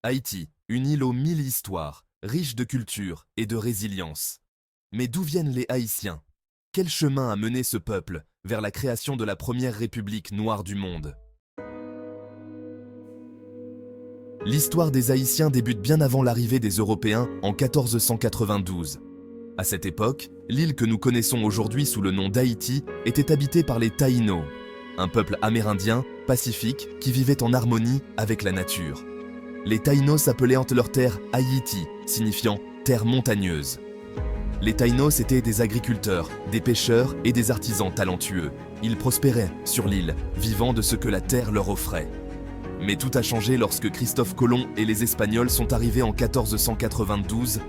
Haïti, une île aux mille histoires, riche de culture et de résilience. Mais d'où viennent les Haïtiens? Quel chemin a mené ce peuple vers la création de la première république noire du monde? L'histoire des Haïtiens débute bien avant l'arrivée des Européens en 1492. À cette époque, l'île que nous connaissons aujourd'hui sous le nom d'Haïti était habitée par les Taïnos, un peuple amérindien, pacifique, qui vivait en harmonie avec la nature. Les Taïnos appelaient entre leurs terres Haïti, signifiant terre montagneuse. Les Taïnos étaient des agriculteurs, des pêcheurs et des artisans talentueux. Ils prospéraient sur l'île, vivant de ce que la terre leur offrait. Mais tout a changé lorsque Christophe Colomb et les Espagnols sont arrivés en 1492,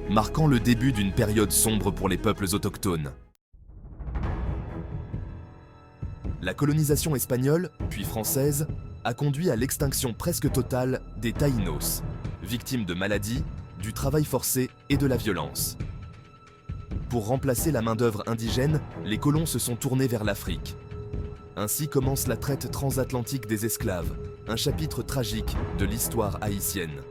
marquant le début d'une période sombre pour les peuples autochtones. La colonisation espagnole, puis française, a conduit à l'extinction presque totale des Taïnos, victimes de maladies, du travail forcé et de la violence. Pour remplacer la main-d'œuvre indigène, les colons se sont tournés vers l'Afrique. Ainsi commence la traite transatlantique des esclaves, un chapitre tragique de l'histoire haïtienne.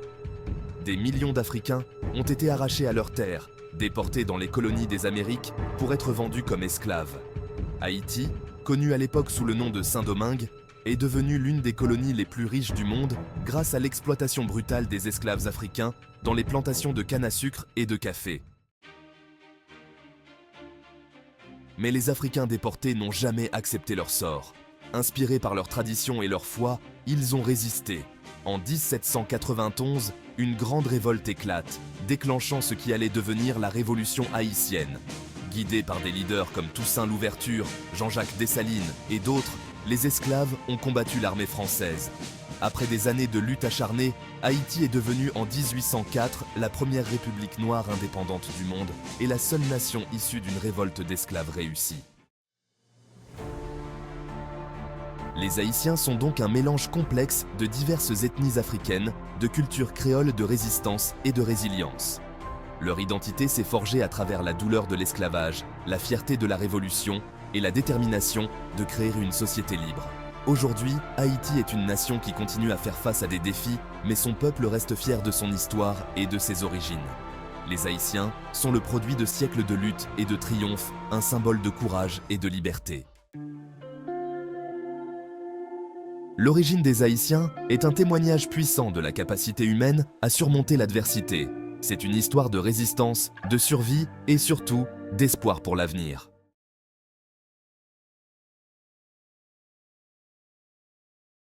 Des millions d'Africains ont été arrachés à leurs terres, déportés dans les colonies des Amériques pour être vendus comme esclaves. Haïti, connu à l'époque sous le nom de Saint-Domingue, est devenue l'une des colonies les plus riches du monde grâce à l'exploitation brutale des esclaves africains dans les plantations de canne à sucre et de café. Mais les Africains déportés n'ont jamais accepté leur sort. Inspirés par leur tradition et leur foi, ils ont résisté. En 1791, une grande révolte éclate, déclenchant ce qui allait devenir la révolution haïtienne. Guidés par des leaders comme Toussaint Louverture, Jean-Jacques Dessalines et d'autres, les esclaves ont combattu l'armée française. Après des années de lutte acharnée, Haïti est devenue en 1804 la première république noire indépendante du monde et la seule nation issue d'une révolte d'esclaves réussie. Les Haïtiens sont donc un mélange complexe de diverses ethnies africaines, de cultures créoles de résistance et de résilience. Leur identité s'est forgée à travers la douleur de l'esclavage, la fierté de la révolution et la détermination de créer une société libre. Aujourd'hui, Haïti est une nation qui continue à faire face à des défis, mais son peuple reste fier de son histoire et de ses origines. Les Haïtiens sont le produit de siècles de lutte et de triomphe, un symbole de courage et de liberté. L'origine des Haïtiens est un témoignage puissant de la capacité humaine à surmonter l'adversité. C'est une histoire de résistance, de survie et surtout d'espoir pour l'avenir.